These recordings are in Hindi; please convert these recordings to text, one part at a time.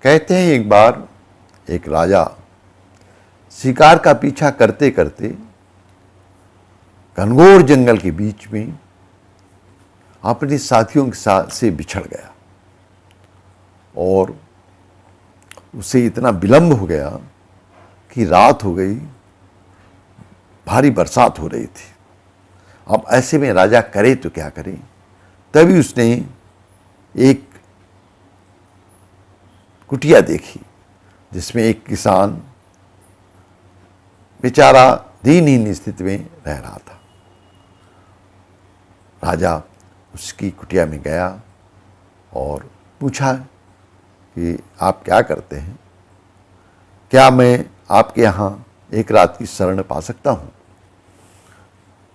कहते हैं एक बार एक राजा शिकार का पीछा करते करते घनघोर जंगल के बीच में अपने साथियों के साथ से बिछड़ गया और उसे इतना विलंब हो गया कि रात हो गई, भारी बरसात हो रही थी। अब ऐसे में राजा करे तो क्या करे। तभी उसने एक कुटिया देखी जिसमें एक किसान बेचारा दीनहीन स्थिति में रह रहा था। राजा उसकी कुटिया में गया और पूछा कि आप क्या करते हैं, क्या मैं आपके यहाँ एक रात की शरण पा सकता हूँ।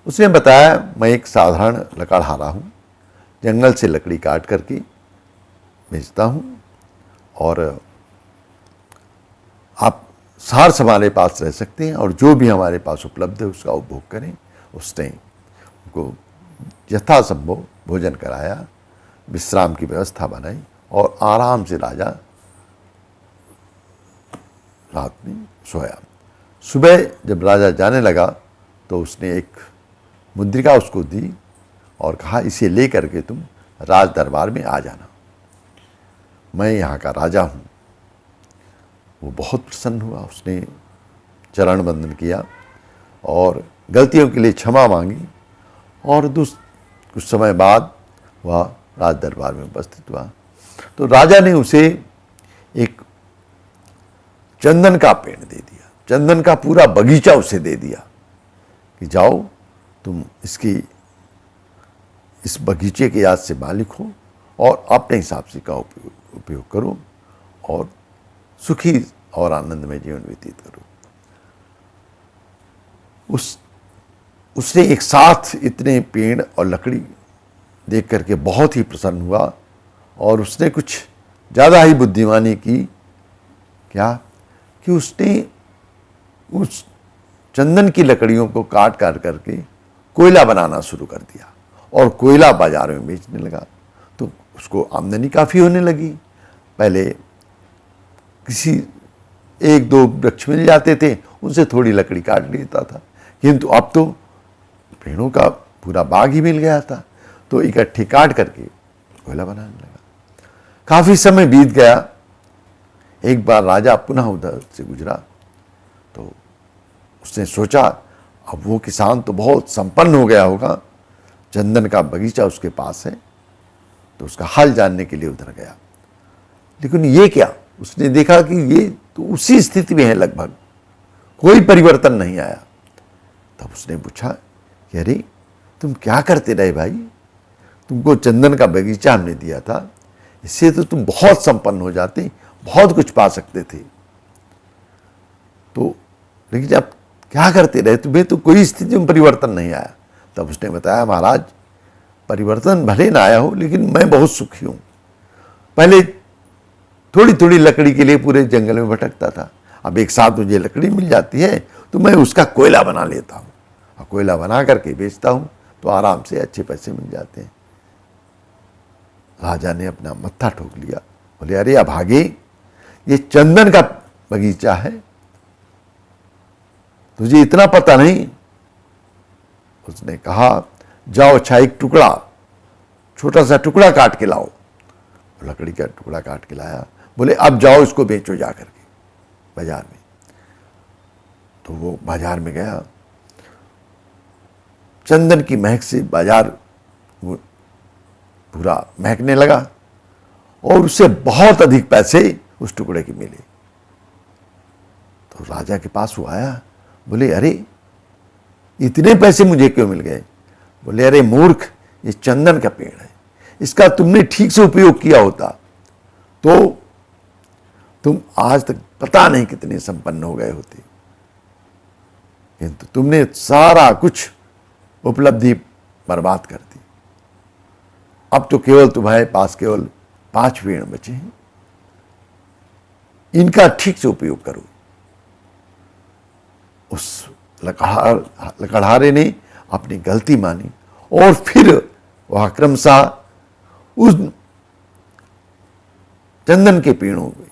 उसने बताया, मैं एक साधारण लकड़हारा हूँ, जंगल से लकड़ी काट करके बेचता हूँ और आप सार्स हमारे पास रह सकते हैं और जो भी हमारे पास उपलब्ध है उसका उपभोग करें। उसने उनको यथासंभव भोजन कराया, विश्राम की व्यवस्था बनाई और आराम से राजा रात में सोया। सुबह जब राजा जाने लगा तो उसने एक मुद्रिका उसको दी और कहा, इसे लेकर के तुम राज दरबार में आ जाना, मैं यहाँ का राजा हूँ। वो बहुत प्रसन्न हुआ, उसने चरण वंदन किया और गलतियों के लिए क्षमा मांगी और कुछ समय बाद वह राज दरबार में उपस्थित हुआ। तो राजा ने उसे एक चंदन का पेड़ दे दिया, चंदन का पूरा बगीचा उसे दे दिया कि जाओ तुम इस बगीचे के याद से मालिक हो और अपने हिसाब से का उपयोग करो और सुखी और आनंदमय जीवन व्यतीत करो। उसने एक साथ इतने पेड़ और लकड़ी देख करके बहुत ही प्रसन्न हुआ और उसने कुछ ज़्यादा ही बुद्धिमानी की। क्या कि उसने उस चंदन की लकड़ियों को काट करके कोयला बनाना शुरू कर दिया और कोयला बाजार में बेचने लगा। तो उसको आमदनी काफ़ी होने लगी। पहले किसी एक दो वृक्ष मिल जाते थे, उनसे थोड़ी लकड़ी काट लेता था, किंतु अब तो पेड़ों का पूरा बाग ही मिल गया था। तो इकट्ठे काट करके कोयला बनाने लगा। काफ़ी समय बीत गया। एक बार राजा पुनः उधर से गुजरा तो उसने सोचा, अब वो किसान तो बहुत संपन्न हो गया होगा, चंदन का बगीचा उसके पास है, तो उसका हाल जानने के लिए उधर गया। लेकिन ये क्या, उसने देखा कि ये तो उसी स्थिति में है लगभग, कोई परिवर्तन नहीं आया। तब उसने पूछा कि अरे तुम क्या करते रहे भाई, तुमको चंदन का बगीचा हमने दिया था, इससे तो तुम बहुत संपन्न हो जाते, बहुत कुछ पा सकते थे। तो लेकिन अब क्या करते रहे, तुम्हें तो कोई स्थिति में परिवर्तन नहीं आया। तब उसने बताया, महाराज परिवर्तन भले ना आया हो लेकिन मैं बहुत सुखी हूँ। पहले थोड़ी थोड़ी लकड़ी के लिए पूरे जंगल में भटकता था, अब एक साथ मुझे लकड़ी मिल जाती है तो मैं उसका कोयला बना लेता हूँ और कोयला बना करके बेचता हूँ तो आराम से अच्छे पैसे मिल जाते हैं। राजा ने अपना मत्था ठोक लिया, बोले अरे अभागे, ये चंदन का बगीचा है, तुझे इतना पता नहीं। उसने कहा, जाओ अच्छा एक टुकड़ा, छोटा सा टुकड़ा काट के लाओ। लकड़ी का टुकड़ा काट के लाया। बोले अब जाओ इसको बेचो जा करके बाजार में। तो वो बाजार में गया, चंदन की महक से बाजार पूरा महकने लगा और उससे बहुत अधिक पैसे उस टुकड़े के मिले। तो राजा के पास वो आया, बोले अरे इतने पैसे मुझे क्यों मिल गए। बोले अरे मूर्ख, ये चंदन का पेड़ है, इसका तुमने ठीक से उपयोग किया होता तो तुम आज तक पता नहीं कितने संपन्न हो गए होते, किंतु तुमने सारा कुछ उपलब्धि बर्बाद कर दी। अब तो केवल तुम्हारे पास केवल 5 पेड़ बचे हैं, इनका ठीक से उपयोग करो। उस लकड़हारे ने अपनी गलती मानी और फिर वह क्रमशः उस चंदन के पेड़ों में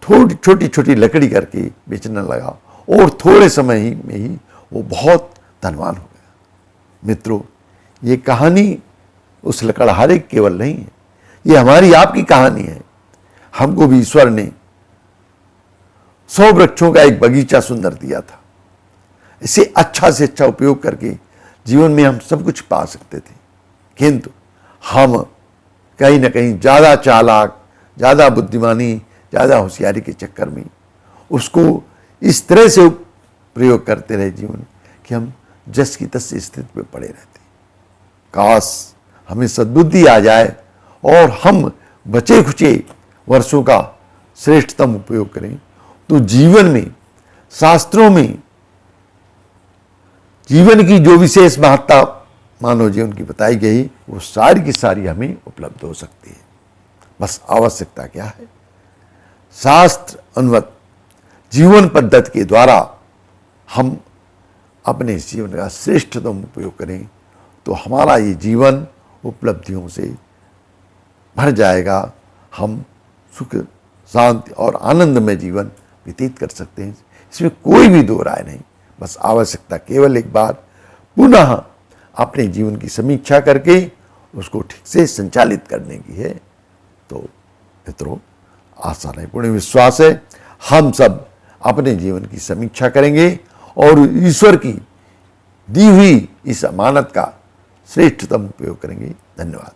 थोड़ी छोटी छोटी लकड़ी करके बेचने लगा और थोड़े समय ही में ही वो बहुत धनवान हो गया। मित्रों, ये कहानी उस लकड़हारे की केवल नहीं है, ये हमारी आपकी कहानी है। हमको भी ईश्वर ने 100 वृक्षों का एक बगीचा सुंदर दिया था। इसे अच्छा से अच्छा उपयोग करके जीवन में हम सब कुछ पा सकते थे, किंतु हम कहीं ना कहीं ज़्यादा चालाक, ज़्यादा बुद्धिमानी, ज़्यादा होशियारी के चक्कर में उसको इस तरह से प्रयोग करते रहे जीवन कि हम जस की तस स्थिति में पड़े रहते। काश हमें सद्बुद्धि आ जाए और हम बचे खुचे वर्षों का श्रेष्ठतम उपयोग करें, तो जीवन में, शास्त्रों में जीवन की जो विशेष महत्ता मानव जीवन की बताई गई वो सारी की सारी हमें उपलब्ध हो सकती है। बस आवश्यकता क्या है? शास्त्र अनुवत जीवन पद्धति के द्वारा हम अपने जीवन का श्रेष्ठतम उपयोग करें तो हमारा ये जीवन उपलब्धियों से भर जाएगा। हम सुख, शांति और आनंदमय जीवन व्यतीत कर सकते हैं, इसमें कोई भी दो राय नहीं। बस आवश्यकता केवल एक बार पुनः अपने जीवन की समीक्षा करके उसको ठीक से संचालित करने की है। तो मित्रों, आशा नहीं पूर्ण विश्वास है हम सब अपने जीवन की समीक्षा करेंगे और ईश्वर की दी हुई इस अमानत का श्रेष्ठतम उपयोग करेंगे। धन्यवाद।